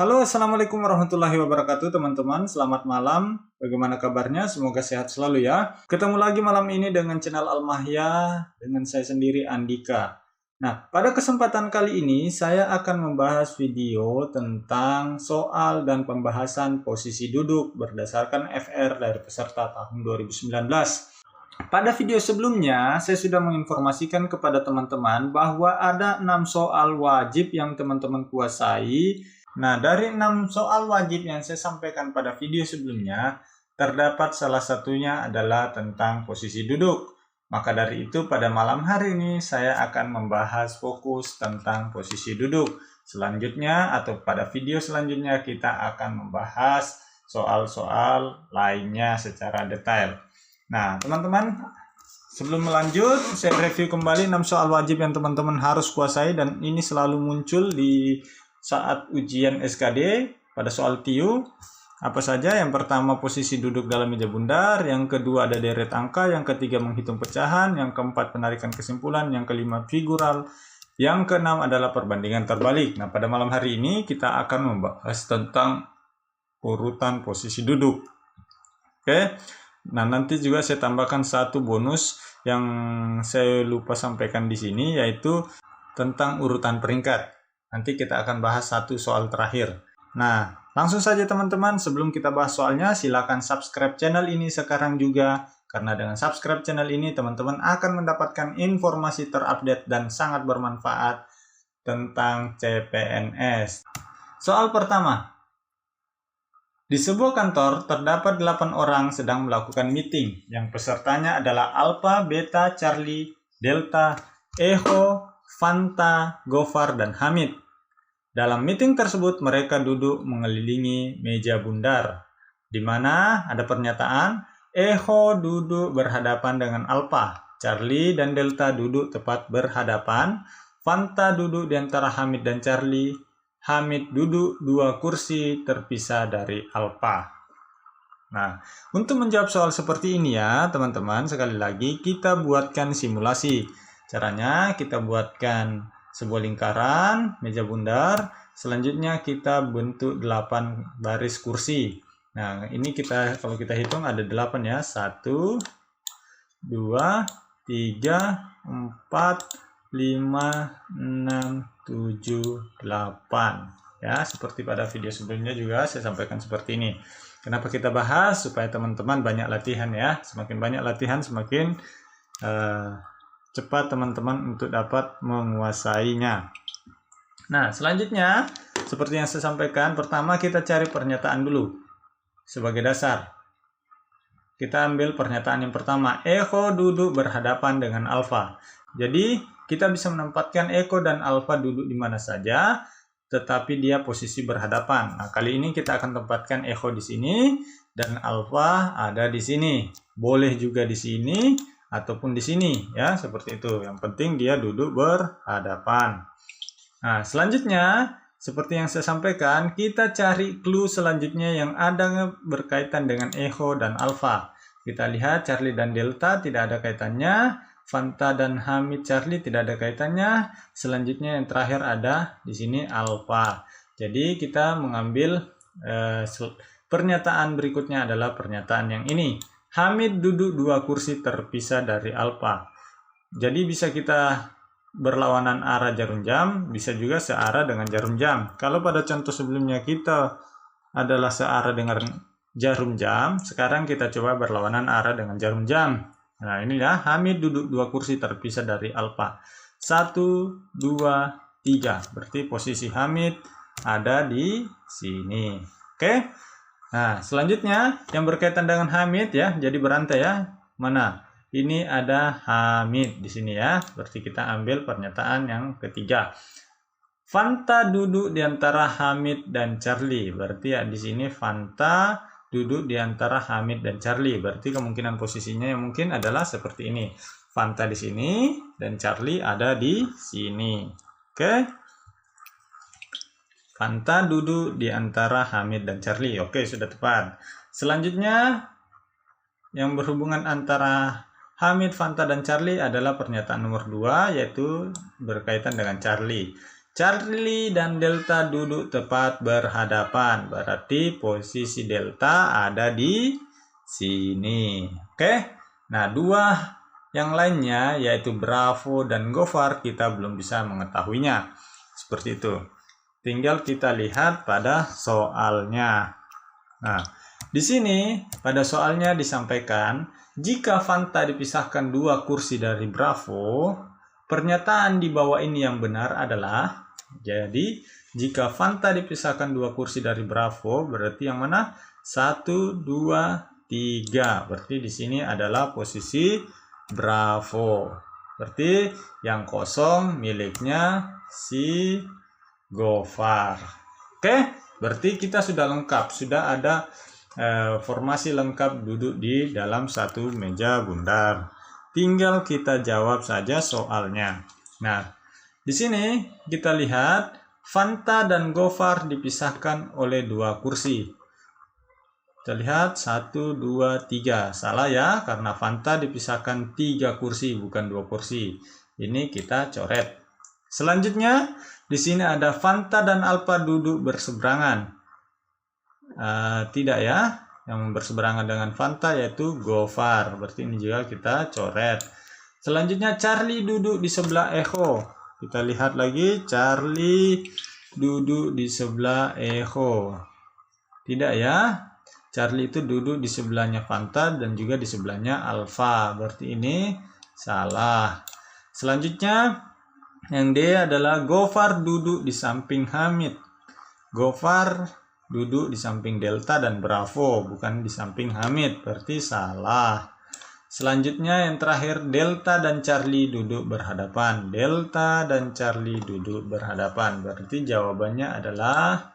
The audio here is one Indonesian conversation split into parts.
Halo, assalamualaikum warahmatullahi wabarakatuh, teman-teman. Selamat malam. Bagaimana kabarnya? Semoga sehat selalu ya. Ketemu lagi malam ini dengan channel Al-Mahya dengan saya sendiri, Andika. Nah, pada kesempatan kali ini saya akan membahas video tentang soal dan pembahasan posisi duduk berdasarkan FR dari peserta tahun 2019. Pada video sebelumnya, saya sudah menginformasikan kepada teman-teman bahwa ada 6 soal wajib yang teman-teman kuasai. Nah, dari 6 soal wajib yang saya sampaikan pada video sebelumnya, terdapat salah satunya adalah tentang posisi duduk. Maka dari itu, pada malam hari ini saya akan membahas fokus tentang posisi duduk. Selanjutnya, atau pada video selanjutnya, kita akan membahas soal-soal lainnya secara detail. Nah, teman-teman, sebelum melanjut, saya review kembali 6 soal wajib yang teman-teman harus kuasai, dan ini selalu muncul di saat ujian SKD pada soal TIU. Apa saja? Yang pertama, posisi duduk dalam meja bundar, yang kedua ada deret angka, yang ketiga menghitung pecahan, yang keempat penarikan kesimpulan, yang kelima figural, yang keenam adalah perbandingan terbalik. Nah, pada malam hari ini kita akan membahas tentang urutan posisi duduk. Oke. Nah, nanti juga saya tambahkan satu bonus yang saya lupa sampaikan di sini, yaitu tentang urutan peringkat. Nanti kita akan bahas satu soal terakhir. Nah, langsung saja teman-teman, sebelum kita bahas soalnya, silakan subscribe channel ini sekarang juga. Karena dengan subscribe channel ini, teman-teman akan mendapatkan informasi terupdate dan sangat bermanfaat tentang CPNS. Soal pertama. Di sebuah kantor, terdapat 8 orang sedang melakukan meeting, yang pesertanya adalah Alpha, Beta, Charlie, Delta, Echo, Fanta, Gofar, dan Hamid. Dalam meeting tersebut, mereka duduk mengelilingi meja bundar, di mana ada pernyataan, Echo duduk berhadapan dengan Alpha, Charlie dan Delta duduk tepat berhadapan, Fanta duduk di antara Hamid dan Charlie, Hamid duduk 2 kursi terpisah dari Alpha. Nah, untuk menjawab soal seperti ini ya, teman-teman, sekali lagi kita buatkan simulasi. Caranya kita buatkan sebuah lingkaran, meja bundar, selanjutnya kita bentuk 8 baris kursi. Nah, ini kalau kita hitung ada 8 ya. 1, 2, 3, 4, 5, 6, 7, 8. Ya, seperti pada video sebelumnya juga saya sampaikan seperti ini. Kenapa kita bahas? Supaya teman-teman banyak latihan ya. Semakin banyak latihan, semakin cepat teman-teman untuk dapat menguasainya. Nah, selanjutnya, seperti yang saya sampaikan, pertama kita cari pernyataan dulu sebagai dasar. Kita ambil pernyataan yang pertama, Echo duduk berhadapan dengan Alpha. Jadi, kita bisa menempatkan Echo dan Alpha duduk di mana saja, tetapi dia posisi berhadapan. Nah, kali ini kita akan tempatkan Echo di sini, dan Alpha ada di sini. Boleh juga di sini, ataupun di sini, ya, seperti itu. Yang penting dia duduk berhadapan. Nah, selanjutnya, seperti yang saya sampaikan, kita cari clue selanjutnya yang ada berkaitan dengan Echo dan Alpha. Kita lihat Charlie dan Delta tidak ada kaitannya, Fanta dan Hamid Charlie tidak ada kaitannya. Selanjutnya yang terakhir ada di sini Alpha. Jadi kita mengambil pernyataan berikutnya adalah pernyataan yang ini. Hamid duduk 2 kursi terpisah dari Alpha. Jadi bisa kita berlawanan arah jarum jam, bisa juga searah dengan jarum jam. Kalau pada contoh sebelumnya kita adalah searah dengan jarum jam, sekarang kita coba berlawanan arah dengan jarum jam. Nah, ini ya, Hamid duduk 2 kursi terpisah dari Alpha. 1, 2, 3. Berarti posisi Hamid ada di sini. Oke. Nah, selanjutnya yang berkaitan dengan Hamid ya, jadi berantai ya. Mana? Ini ada Hamid di sini ya. Berarti kita ambil pernyataan yang ketiga. Fanta duduk di antara Hamid dan Charlie. Berarti ya di sini Fanta duduk di antara Hamid dan Charlie. Berarti kemungkinan posisinya yang mungkin adalah seperti ini. Fanta di sini dan Charlie ada di sini. Oke. Fanta duduk di antara Hamid dan Charlie. Oke, sudah tepat. Selanjutnya yang berhubungan antara Hamid, Fanta, dan Charlie adalah pernyataan nomor 2, yaitu berkaitan dengan Charlie. Charlie dan Delta duduk tepat berhadapan. Berarti posisi Delta ada di sini. Oke. Nah, dua yang lainnya yaitu Bravo dan Gopher kita belum bisa mengetahuinya. Seperti itu. Tinggal kita lihat pada soalnya. Nah, di sini pada soalnya disampaikan jika Fanta dipisahkan 2 kursi dari Bravo, pernyataan di bawah ini yang benar adalah, jadi jika Fanta dipisahkan 2 kursi dari Bravo, berarti yang mana? 1, 2, 3. Berarti di sini adalah posisi Bravo. Berarti yang kosong miliknya si Gopher. Oke, berarti kita sudah lengkap, sudah ada formasi lengkap duduk di dalam satu meja bundar. Tinggal kita jawab saja soalnya. Nah, di sini kita lihat Fanta dan Gopher dipisahkan oleh 2 kursi. Kita lihat 1, 2, 3. Salah ya, karena Fanta dipisahkan 3 kursi bukan 2 kursi. Ini kita coret. Selanjutnya di sini ada Fanta dan Alpha duduk berseberangan. Tidak ya, yang berseberangan dengan Fanta yaitu Gopher. Berarti ini juga kita coret. Selanjutnya Charlie duduk di sebelah Echo. Kita lihat lagi, Charlie duduk di sebelah Echo. Tidak ya, Charlie itu duduk di sebelahnya Fanta dan juga di sebelahnya Alpha. Berarti ini salah. Selanjutnya yang D adalah Gopher duduk di samping Hamid. Gopher duduk di samping Delta dan Bravo, bukan di samping Hamid. Berarti salah. Selanjutnya yang terakhir, Delta dan Charlie duduk berhadapan. Delta dan Charlie duduk berhadapan. Berarti jawabannya adalah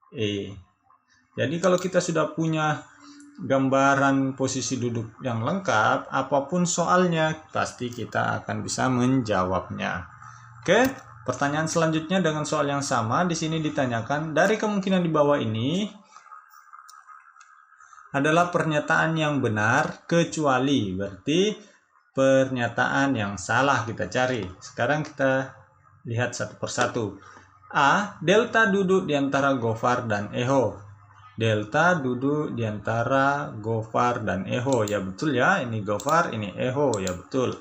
E. Jadi kalau kita sudah punya gambaran posisi duduk yang lengkap, apapun soalnya pasti kita akan bisa menjawabnya. Oke, pertanyaan selanjutnya dengan soal yang sama. Di sini ditanyakan dari kemungkinan di bawah ini adalah pernyataan yang benar kecuali, berarti pernyataan yang salah kita cari. Sekarang kita lihat satu persatu. A. Delta duduk di antara Gopher dan Echo. Delta duduk di antara Gopher dan Echo. Ya betul ya, ini Gopher, ini Echo. Ya betul.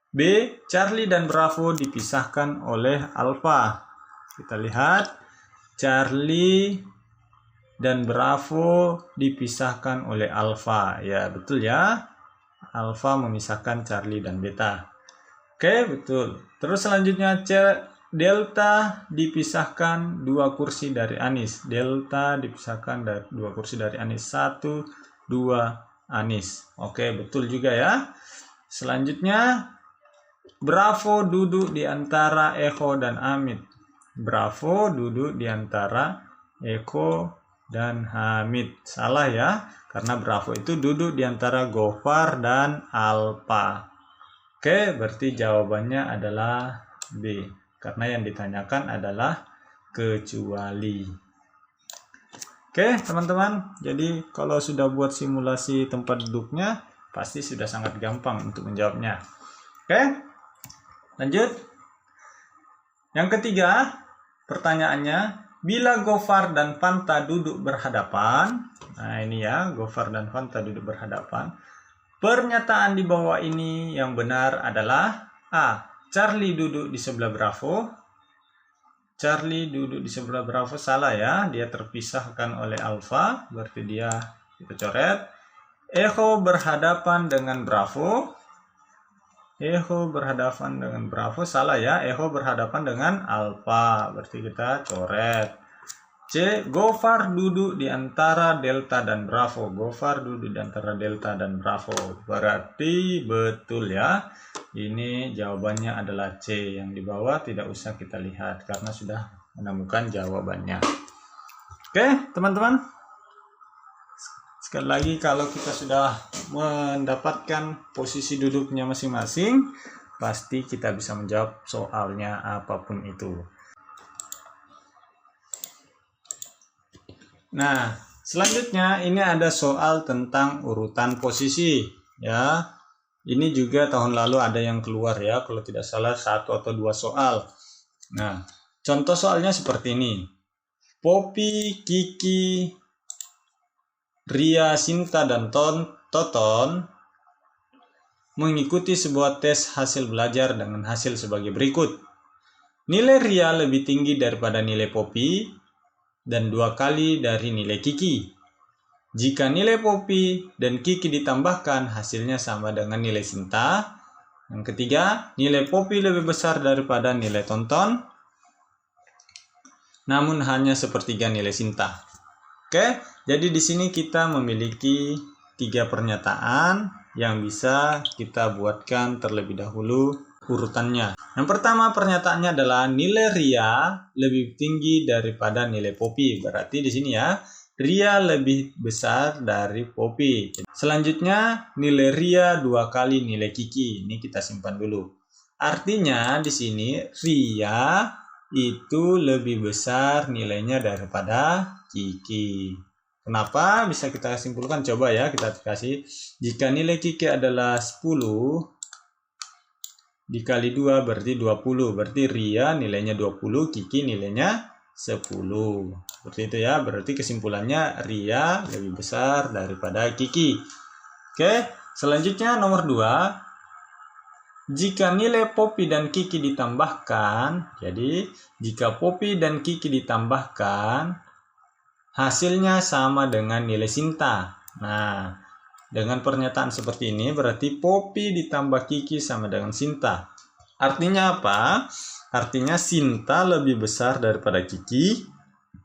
B. Charlie dan Bravo dipisahkan oleh Alpha. Kita lihat, Charlie dan Bravo dipisahkan oleh Alpha. Ya betul ya, Alpha memisahkan Charlie dan Beta. Oke, betul. Terus selanjutnya Delta dipisahkan 2 kursi dari Anis. Delta dipisahkan dari 2 kursi dari Anis. 1, 2, Anis. Oke, betul juga ya. Selanjutnya Bravo duduk di antara Echo dan Hamid. Bravo duduk di antara Echo dan Hamid. Salah ya, karena Bravo itu duduk di antara Gopher dan Alpha. Oke, berarti jawabannya adalah B. Karena yang ditanyakan adalah kecuali. Oke, teman-teman. Jadi kalau sudah buat simulasi tempat duduknya, pasti sudah sangat gampang untuk menjawabnya. Oke, lanjut. Yang ketiga, pertanyaannya, bila Gopher dan Fanta duduk berhadapan, nah ini ya, Gopher dan Fanta duduk berhadapan, pernyataan di bawah ini yang benar adalah A. Charlie duduk di sebelah Bravo. Charlie duduk di sebelah Bravo, salah ya, dia terpisahkan oleh Alpha, berarti dia kita coret. Echo berhadapan dengan Bravo. Echo berhadapan dengan Bravo, salah ya, Echo berhadapan dengan Alpha, berarti kita coret. C. Gopher duduk di antara Delta dan Bravo. Gopher duduk di antara Delta dan Bravo. Berarti betul ya. Ini jawabannya adalah C. Yang di bawah tidak usah kita lihat karena sudah menemukan jawabannya. Oke, teman-teman. Sekali lagi, kalau kita sudah mendapatkan posisi duduknya masing-masing, pasti kita bisa menjawab soalnya apapun itu. Nah, selanjutnya ini ada soal tentang urutan posisi ya. Ini juga tahun lalu ada yang keluar ya, kalau tidak salah 1 atau 2 soal. Nah, contoh soalnya seperti ini. Poppy, Kiki, Ria, Sinta, dan Toton mengikuti sebuah tes hasil belajar dengan hasil sebagai berikut. Nilai Ria lebih tinggi daripada nilai Poppy dan 2 kali dari nilai Kiki. Jika nilai Poppy dan Kiki ditambahkan, hasilnya sama dengan nilai Sinta. Yang ketiga, nilai Poppy lebih besar daripada nilai Tonton, namun hanya sepertiga nilai Sinta. Oke, jadi di sini kita memiliki 3 pernyataan yang bisa kita buatkan terlebih dahulu urutannya. Yang pertama pernyataannya adalah nilai Ria lebih tinggi daripada nilai Poppy. Berarti di sini ya, Ria lebih besar dari Poppy. Selanjutnya nilai Ria 2 kali nilai Kiki. Ini kita simpan dulu. Artinya di sini Ria itu lebih besar nilainya daripada Kiki. Kenapa? Bisa kita simpulkan, coba ya kita kasih. Jika nilai Kiki adalah 10 dikali 2 berarti 20. Berarti Ria nilainya 20, Kiki nilainya 10. Seperti itu ya. Berarti kesimpulannya Ria lebih besar daripada Kiki. Oke, selanjutnya nomor 2. Jika nilai Poppy dan Kiki ditambahkan, jadi jika Poppy dan Kiki ditambahkan, hasilnya sama dengan nilai Sinta. Nah, dengan pernyataan seperti ini berarti Poppy ditambah Kiki sama dengan Sinta. Artinya apa? Artinya Sinta lebih besar daripada Kiki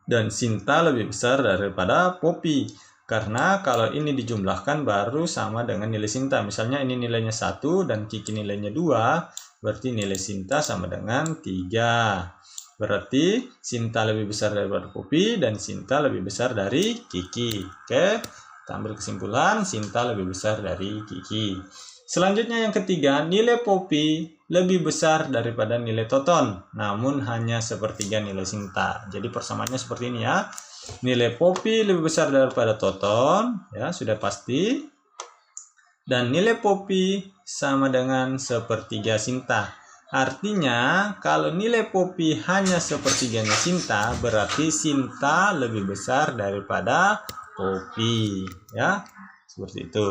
dan Sinta lebih besar daripada Poppy. Karena kalau ini dijumlahkan baru sama dengan nilai Sinta. Misalnya ini nilainya 1 dan Kiki nilainya 2, berarti nilai Sinta sama dengan 3. Berarti Sinta lebih besar daripada Poppy dan Sinta lebih besar dari Kiki. Oke, kita ambil kesimpulan Sinta lebih besar dari Kiki. Selanjutnya yang ketiga, nilai Poppy lebih besar daripada nilai Toton, namun hanya sepertiga nilai Sinta. Jadi persamaannya seperti ini ya. Nilai Poppy lebih besar daripada Toton, ya sudah pasti. Dan nilai Poppy sama dengan sepertiga Sinta. Artinya kalau nilai Poppy hanya sepertiganya Sinta, berarti Sinta lebih besar daripada Poppy, ya. Seperti itu.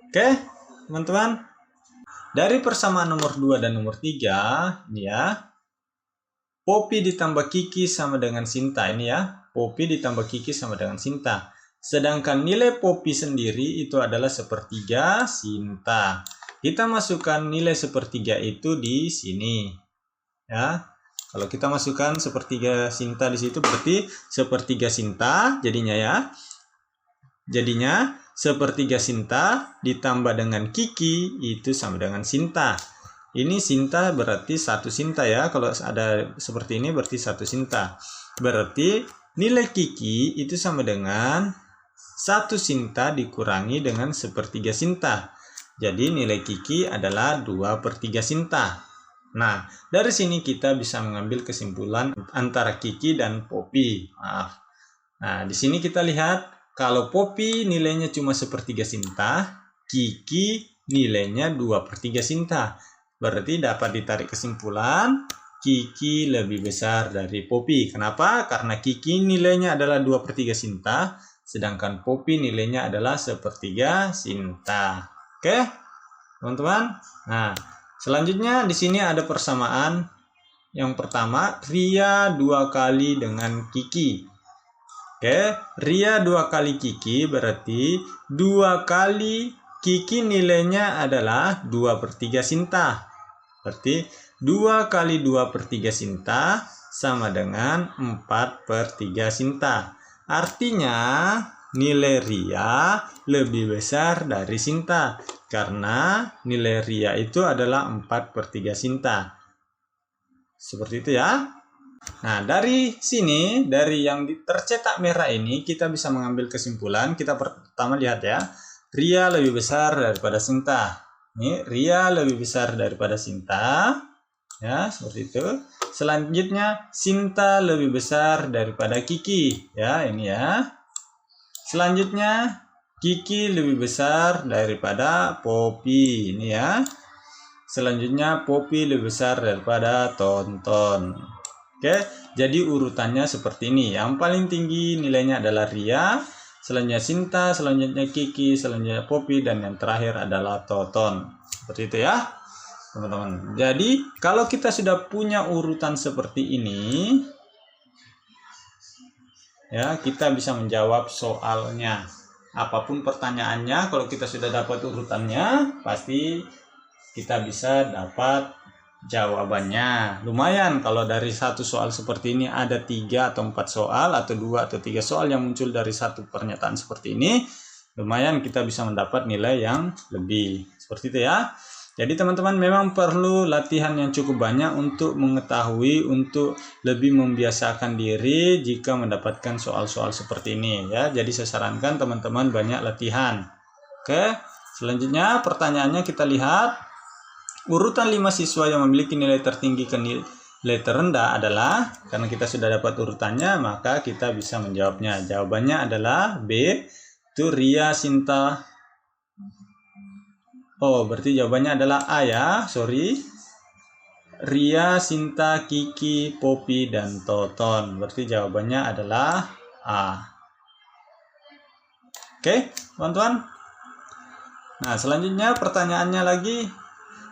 Oke, teman-teman. Dari persamaan nomor 2 dan nomor 3, ini ya. Poppy ditambah Kiki sama dengan Sinta, ini ya. Poppy ditambah Kiki sama dengan Sinta. Sedangkan nilai Poppy sendiri itu adalah sepertiga Sinta. Kita masukkan nilai sepertiga itu di sini. Ya. Kalau kita masukkan sepertiga Sinta di situ berarti sepertiga Sinta jadinya ya. Jadinya sepertiga Sinta ditambah dengan Kiki itu sama dengan Sinta. Ini Sinta berarti 1 Sinta ya. Kalau ada seperti ini berarti 1 Sinta. Berarti nilai Kiki itu sama dengan 1 Sinta dikurangi dengan sepertiga Sinta. Jadi nilai Kiki adalah 2/3 Sinta. Nah, dari sini kita bisa mengambil kesimpulan antara Kiki dan Poppy. Maaf. Nah, di sini kita lihat kalau Poppy nilainya cuma sepertiga Sinta, Kiki nilainya 2/3 Sinta. Berarti dapat ditarik kesimpulan Kiki lebih besar dari Poppy. Kenapa? Karena Kiki nilainya adalah 2/3 Sinta, sedangkan Poppy nilainya adalah sepertiga Sinta. Oke, teman-teman. Nah, selanjutnya di sini ada persamaan. Yang pertama, Ria 2 kali dengan Kiki. Oke, Ria 2 kali Kiki berarti 2 kali Kiki nilainya adalah 2/3 Sinta. Berarti 2 kali 2/3 Sinta sama dengan 4/3 Sinta. Artinya nilai Ria lebih besar dari Sinta. Karena nilai Ria itu adalah 4/3 Sinta. Seperti itu ya. Nah, dari sini, dari yang tercetak merah ini, kita bisa mengambil kesimpulan. Kita pertama lihat ya. Ria lebih besar daripada Sinta. Ini Ria lebih besar daripada Sinta. Ya, seperti itu. Selanjutnya, Sinta lebih besar daripada Kiki. Ya, ini ya. Selanjutnya, Kiki lebih besar daripada Poppy. Ini ya. Selanjutnya Poppy lebih besar daripada Tonton. Oke, jadi urutannya seperti ini. Yang paling tinggi nilainya adalah Ria, selanjutnya Sinta, selanjutnya Kiki, selanjutnya Poppy, dan yang terakhir adalah Toton. Seperti itu ya, teman-teman. Jadi, kalau kita sudah punya urutan seperti ini, ya, kita bisa menjawab soalnya. Apapun pertanyaannya, kalau kita sudah dapat urutannya, pasti kita bisa dapat jawabannya. Lumayan kalau dari satu soal seperti ini ada 3 atau 4 soal, atau 2 atau 3 soal yang muncul dari satu pernyataan seperti ini, lumayan kita bisa mendapat nilai yang lebih. Seperti itu ya. Jadi teman-teman memang perlu latihan yang cukup banyak untuk mengetahui, untuk lebih membiasakan diri jika mendapatkan soal-soal seperti ini ya. Jadi saya sarankan teman-teman banyak latihan. Oke, selanjutnya pertanyaannya kita lihat. Urutan 5 siswa yang memiliki nilai tertinggi ke nilai terendah adalah, karena kita sudah dapat urutannya, maka kita bisa menjawabnya. Jawabannya adalah B, itu Ria, Sinta. Oh, berarti jawabannya adalah A ya, sorry. Ria, Sinta, Kiki, Poppy, dan Toton. Berarti jawabannya adalah A. Oke, teman-teman. Nah, selanjutnya pertanyaannya lagi.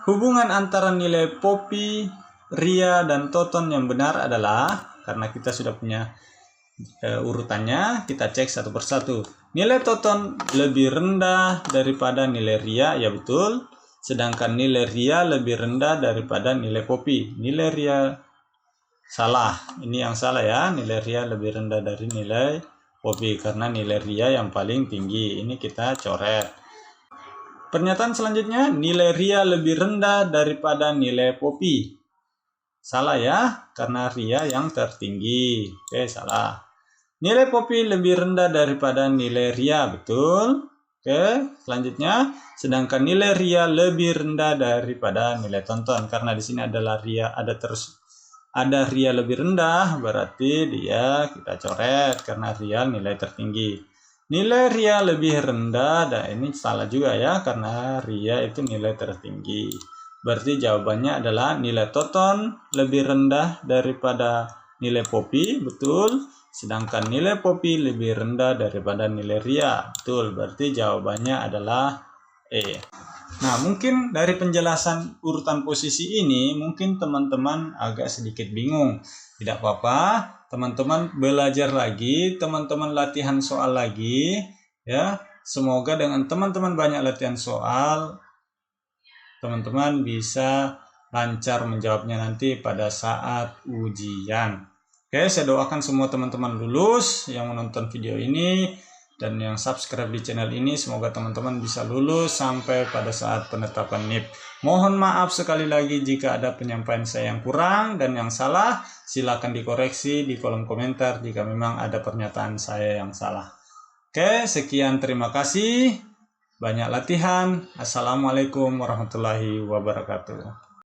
Hubungan antara nilai Poppy, Ria, dan Toton yang benar adalah, karena kita sudah punya urutannya, kita cek satu persatu. Nilai Toton lebih rendah daripada nilai Ria, ya betul. Sedangkan nilai Ria lebih rendah daripada nilai Poppy. Nilai Ria salah. Ini yang salah ya. Nilai Ria lebih rendah dari nilai Poppy karena nilai Ria yang paling tinggi. Ini kita coret. Pernyataan selanjutnya, nilai Ria lebih rendah daripada nilai Poppy. Salah ya, karena Ria yang tertinggi. Oke, salah. Nilai Poppy lebih rendah daripada nilai Ria, betul. Oke, selanjutnya, sedangkan nilai Ria lebih rendah daripada nilai Tonton. Karena di sini adalah Ria, ada Ria lebih rendah, berarti dia kita coret karena Ria nilai tertinggi. Nilai Ria lebih rendah, dan ini salah juga ya, karena Ria itu nilai tertinggi. Berarti jawabannya adalah nilai Toton lebih rendah daripada nilai Poppy, betul. Sedangkan nilai Poppy lebih rendah daripada nilai Ria, betul. Berarti jawabannya adalah E. Nah, mungkin dari penjelasan urutan posisi ini, mungkin teman-teman agak sedikit bingung. Tidak apa-apa, teman-teman belajar lagi, teman-teman latihan soal lagi, ya. Semoga dengan teman-teman banyak latihan soal, teman-teman bisa lancar menjawabnya nanti pada saat ujian. Oke, saya doakan semua teman-teman lulus yang menonton video ini dan yang subscribe di channel ini. Semoga teman-teman bisa lulus sampai pada saat penetapan NIP. Mohon maaf sekali lagi jika ada penyampaian saya yang kurang dan yang salah. Silakan dikoreksi di kolom komentar jika memang ada pernyataan saya yang salah. Oke, sekian, terima kasih. Banyak latihan. Assalamualaikum warahmatullahi wabarakatuh.